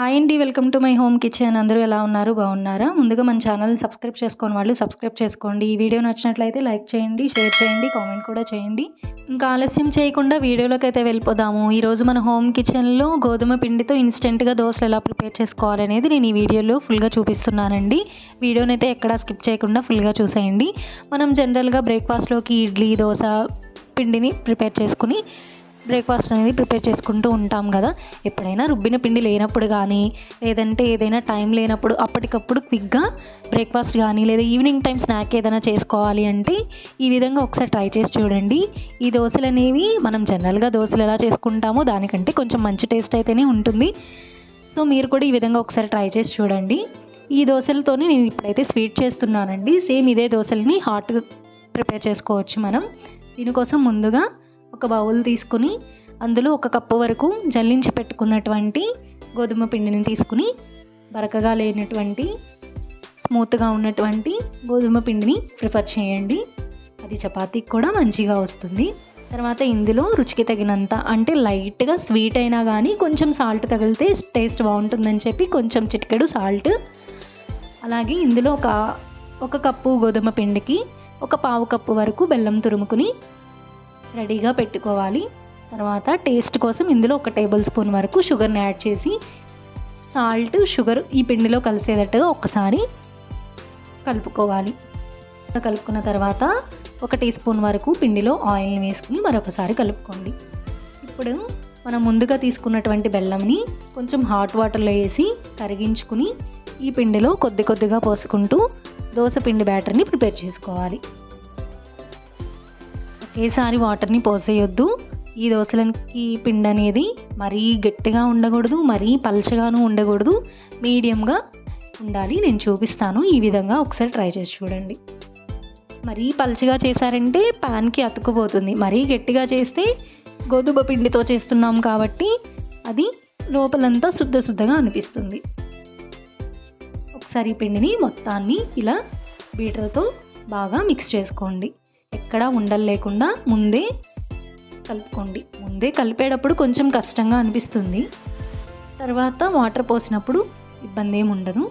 Hi అండి. Welcome to my home kitchen. అందరూ ఎలా ఉన్నారు? బాగున్నారా? ముందుగా మన ఛానల్‌ని సబ్స్క్రైబ్ చేసుకోని వాళ్ళు సబ్స్క్రైబ్ చేసుకోండి. ఈ వీడియో నచ్చినట్లయితే లైక్ చేయండి, షేర్ చేయండి, కామెంట్ కూడా చేయండి. ఇంకా ఆలస్యం చేయకుండా వీడియోలోకైతే వెళ్ళిపోదాము. ఈరోజు మన హోమ్ కిచెన్‌లో గోధుమ పిండితో ఇన్‌స్టెంట్‌గా దోసలు ఎలా ప్రిపేర్ చేసుకోవాలనేది నేను ఈ వీడియోలో ఫుల్‌గా చూపిస్తున్నానండి. వీడియోనైతే ఎక్కడా స్కిప్ చేయకుండా ఫుల్‌గా చూసేయండి. మనం జనరల్‌గా బ్రేక్‌ఫాస్ట్‌లోకి ఇడ్లీ, దోస పిండిని ప్రిపేర్ చేసుకుని బ్రేక్‌ఫాస్ట్ అనేది ప్రిపేర్ చేసుకుంటూ ఉంటాం కదా! ఎప్పుడైనా రుబ్బిన పిండి లేనప్పుడు కానీ, లేదంటే ఏదైనా టైం లేనప్పుడు అప్పటికప్పుడు క్విక్‌గా బ్రేక్‌ఫాస్ట్ కానీ, లేదా ఈవినింగ్ టైం స్నాక్ ఏదైనా చేసుకోవాలి అంటే ఈ విధంగా ఒకసారి ట్రై చేసి చూడండి. ఈ దోసలు అనేవి మనం జనరల్‌గా దోసలు ఎలా చేసుకుంటామో దానికంటే కొంచెం మంచి టేస్ట్ అయితేనే ఉంటుంది. సో మీరు కూడా ఈ విధంగా ఒకసారి ట్రై చేసి చూడండి. ఈ దోసలతోనే నేను ఇప్పుడైతే స్వీట్ చేస్తున్నానండి. సేమ్ ఇదే దోసలని హాట్‌గా ప్రిపేర్ చేసుకోవచ్చు మనం. దీనికోసం ముందుగా ఒక బౌల్ తీసుకుని అందులో 1 కప్పు వరకు జల్లించి పెట్టుకున్నటువంటి గోధుమ పిండిని తీసుకుని, బరకగా లేనటువంటి స్మూత్గా ఉన్నటువంటి గోధుమ పిండిని ప్రిఫర్ చేయండి. అది చపాతీకి కూడా మంచిగా వస్తుంది. తర్వాత ఇందులో రుచికి తగినంత, అంటే లైట్గా స్వీట్ అయినా కానీ కొంచెం సాల్ట్ తగిలితే టేస్ట్ బాగుంటుందని చెప్పి కొంచెం చిటికెడు సాల్ట్, అలాగే ఇందులో ఒక కప్పు గోధుమ పిండికి 1/4 కప్పు వరకు బెల్లం తురుముకుని రెడీగా పెట్టుకోవాలి. తర్వాత టేస్ట్ కోసం ఇందులో 1 టేబుల్ స్పూన్ వరకు షుగర్ని యాడ్ చేసి, సాల్ట్, షుగర్ ఈ పిండిలో కలిసేటట్టుగా ఒక్కసారి కలుపుకోవాలి. కలుపుకున్న తర్వాత 1 టీ స్పూన్ వరకు పిండిలో ఆయిల్ని వేసుకుని మరొకసారి కలుపుకోండి. ఇప్పుడు మనం ముందుగా తీసుకున్నటువంటి బెల్లంని కొంచెం హాట్ వాటర్లో వేసి కరిగించుకుని ఈ పిండిలో కొద్ది కొద్దిగా పోసుకుంటూ దోస పిండి బ్యాటర్ని ప్రిపేర్ చేసుకోవాలి. ఒకేసారి వాటర్ని పోసేయొద్దు. ఈ దోసలకి పిండి అనేది మరీ గట్టిగా ఉండకూడదు, మరీ పల్చగాను ఉండకూడదు, మీడియంగా ఉండాలి. నేను చూపిస్తాను. ఈ విధంగా ఒకసారి ట్రై చేసి చూడండి. మరీ పల్చగా చేశారంటే ప్యాన్కి అతుక్కుపోతుంది. మరీ గట్టిగా చేస్తే గోధుమ పిండితో చేస్తున్నాం కాబట్టి అది లోపలంతా శుద్ధగా అనిపిస్తుంది. ఒకసారి ఈ పిండిని మొత్తాన్ని ఇలా బీటర్తో బాగా మిక్స్ చేసుకోండి. ఎక్కడా ఉండలు లేకుండా ముందే కలుపుకోండి. ముందే కలిపేటప్పుడు కొంచెం కష్టంగా అనిపిస్తుంది, తర్వాత వాటర్ పోసినప్పుడు ఇబ్బంది ఏమి ఉండదు.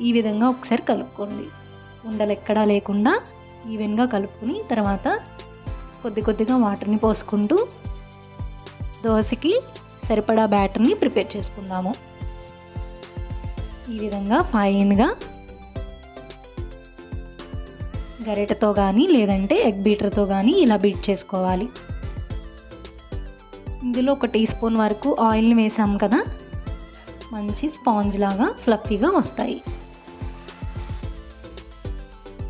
ఈ విధంగా ఒకసారి కలుపుకోండి. ఉండలు ఎక్కడా లేకుండా ఈవెన్గా కలుపుకొని తర్వాత కొద్ది కొద్దిగా వాటర్ని పోసుకుంటూ దోసకి సరిపడా బ్యాటర్ని ప్రిపేర్ చేసుకుందాము. ఈ విధంగా ఫైన్గా గరిటెతో కానీ లేదంటే ఎగ్ బీటర్తో కానీ ఇలా బీట్ చేసుకోవాలి. ఇందులో 1 టీ స్పూన్ వరకు ఆయిల్ని వేసాం కదా, మంచి స్పాంజ్ లాగా ఫ్లఫీగా వస్తాయి.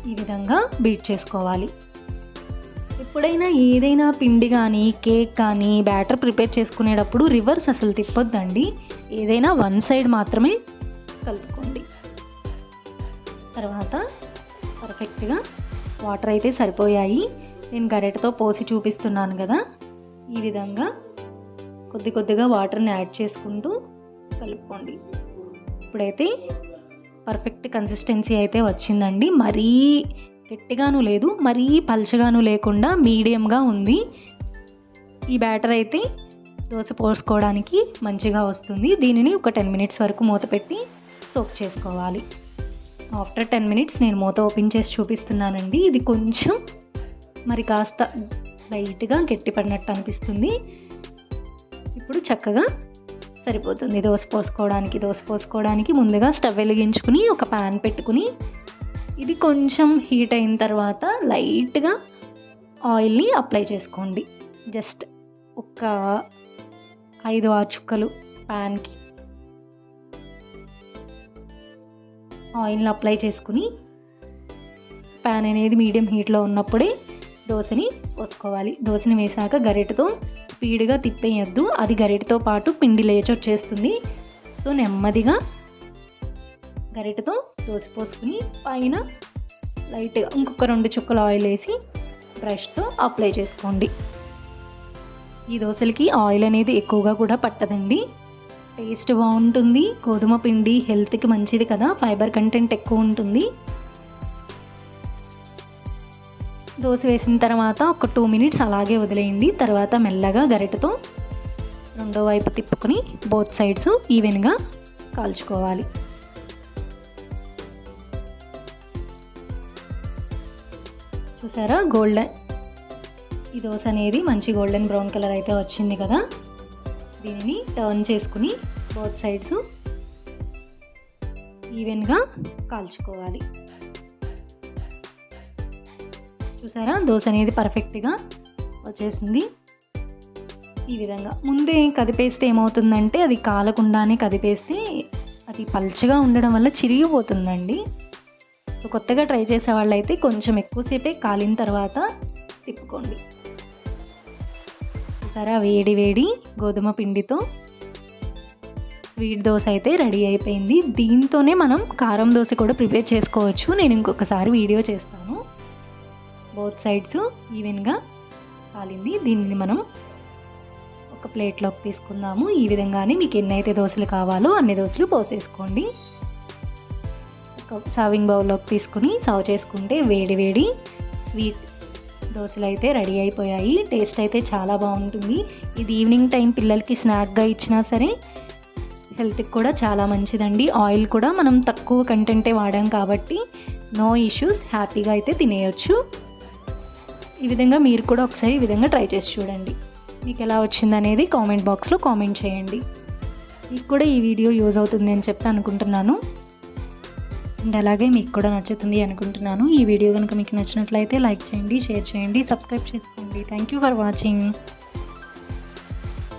ఈ విధంగా బీట్ చేసుకోవాలి. ఎప్పుడైనా ఏదైనా పిండి కానీ కేక్ కానీ బ్యాటర్ ప్రిపేర్ చేసుకునేటప్పుడు రివర్స్ అసలు తిప్పొద్దండి. ఏదైనా వన్ సైడ్ మాత్రమే కలుపుకోండి. తర్వాత పర్ఫెక్ట్గా వాటర్ అయితే సరిపోయాయి. నేను గరిటెతో పోసి చూపిస్తున్నాను కదా, ఈ విధంగా కొద్ది కొద్దిగా వాటర్ని యాడ్ చేసుకుంటూ కలుపుకోండి. ఇప్పుడైతే పర్ఫెక్ట్ కన్సిస్టెన్సీ అయితే వచ్చిందండి. మరీ గట్టిగాను లేదు, మరీ పల్చగాను లేకుండా మీడియంగా ఉంది. ఈ బ్యాటర్ అయితే దోస పోసుకోవడానికి మంచిగా వస్తుంది. దీనిని ఒక 10 మినిట్స్ వరకు మూత పెట్టి సోక్ చేసుకోవాలి. ఆఫ్టర్ 10 మినిట్స్ నేను మూత ఓపెన్ చేసి చూపిస్తున్నానండి. ఇది కొంచెం మరి కాస్త లైట్గా గట్టి పడినట్టు అనిపిస్తుంది. ఇప్పుడు చక్కగా సరిపోతుంది దోస పోసుకోవడానికి. ముందుగా స్టవ్ వెలిగించుకుని ఒక ప్యాన్ పెట్టుకుని ఇది కొంచెం హీట్ అయిన తర్వాత లైట్గా ఆయిల్ని అప్లై చేసుకోండి. జస్ట్ ఒక 5-6 చుక్కలు ప్యాన్కి ఆయిల్ని అప్లై చేసుకుని ప్యాన్ అనేది మీడియం హీట్లో ఉన్నప్పుడే దోసని పోసుకోవాలి. దోసని వేసాక గరిటెతో స్పీడ్గా తిప్పేయద్దు, అది గరిటెతో పాటు పిండి లేచి వచ్చేస్తుంది. సో నెమ్మదిగా గరిటెతో దోస పోసుకుని పైన లైట్గా ఇంకొక 2 చుక్కలు ఆయిల్ వేసి బ్రష్తో అప్లై చేసుకోండి. ఈ దోసలకి ఆయిల్ అనేది ఎక్కువగా కూడా పట్టదండి, టేస్ట్ బాగుంటుంది. గోధుమ పిండి హెల్త్కి మంచిది కదా, ఫైబర్ కంటెంట్ ఎక్కువ ఉంటుంది. దోస వేసిన తర్వాత ఒక 2 మినిట్స్ అలాగే వదిలేయండి. తర్వాత మెల్లగా గరిటెతో రెండో వైపు తిప్పుకొని బోత్ సైడ్స్ ఈవెన్గా కాల్చుకోవాలి. చూసారా ఈ దోశ అనేది మంచి గోల్డెన్ బ్రౌన్ కలర్ అయితే వచ్చింది కదా. దీనిని టర్న్ చేసుకుని బోత్ సైడ్స్ ఈవెన్గా కాల్చుకోవాలి. చూసారా దోశ అనేది పర్ఫెక్ట్గా వచ్చేసింది. ఈ విధంగా ముందే కదిపేస్తే ఏమవుతుందంటే అది కాలకుండానే కదిపేస్తే అది పల్చగా ఉండడం వల్ల చిరిగిపోతుందండి. సో కొత్తగా ట్రై చేసే వాళ్ళైతే కొంచెం ఎక్కువసేపే కాలిన తర్వాత తిప్పుకోండి. చూసారా వేడి వేడి గోధుమ పిండితో స్వీట్ దోశ అయితే రెడీ అయిపోయింది. దీంతోనే మనం కారం దోశ కూడా ప్రిపేర్ చేసుకోవచ్చు. నేను ఇంకొకసారి వీడియో చేస్తాను. బోత్ సైడ్స్ ఈవెన్గా కాలింది. దీనిని మనం ఒక ప్లేట్లోకి తీసుకుందాము. ఈ విధంగానే మీకు ఎన్నైతే దోశలు కావాలో అన్ని దోశలు పోసేసుకోండి. ఒక సర్వింగ్ బౌల్లోకి తీసుకుని సర్వ్ చేసుకుంటే వేడి వేడి స్వీట్ దోశలు అయితే రెడీ అయిపోయాయి. టేస్ట్ అయితే చాలా బాగుంటుంది. ఇది ఈవినింగ్ టైం పిల్లలకి స్నాక్గా ఇచ్చినా సరే హెల్త్కి కూడా చాలా మంచిదండి. ఆయిల్ కూడా మనం తక్కువ కంటెంటే వాడాం కాబట్టి నో ఇష్యూస్, హ్యాపీగా అయితే తినేయచ్చు. ఈ విధంగా మీరు కూడా ఒకసారి ఈ విధంగా ట్రై చేసి చూడండి. మీకు ఎలా వచ్చిందనేది కామెంట్ బాక్స్లో కామెంట్ చేయండి. మీకు కూడా ఈ వీడియో యూజ్ అవుతుంది అని చెప్పి అనుకుంటున్నాను. అండ్ అలాగే మీకు కూడా నచ్చుతుంది అనుకుంటున్నాను. ఈ వీడియో కనుక మీకు నచ్చినట్లయితే లైక్ చేయండి, షేర్ చేయండి, సబ్స్క్రైబ్ చేసుకోండి. Thank you for watching.